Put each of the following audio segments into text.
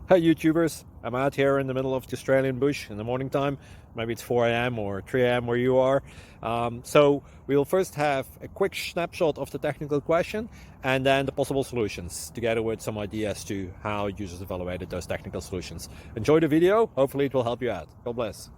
Hi YouTubers, I'm out here in the middle of the Australian bush in the morning time. Maybe it's 4 a.m. or 3 a.m. where you are. So we'll first have a quick snapshot of the technical question and then the possible solutions, together with some ideas to how users evaluated those technical solutions. Enjoy the video, hopefully it will help you out. God bless.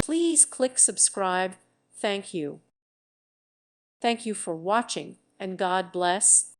Please click subscribe. Thank you. Thank you for watching, and God bless.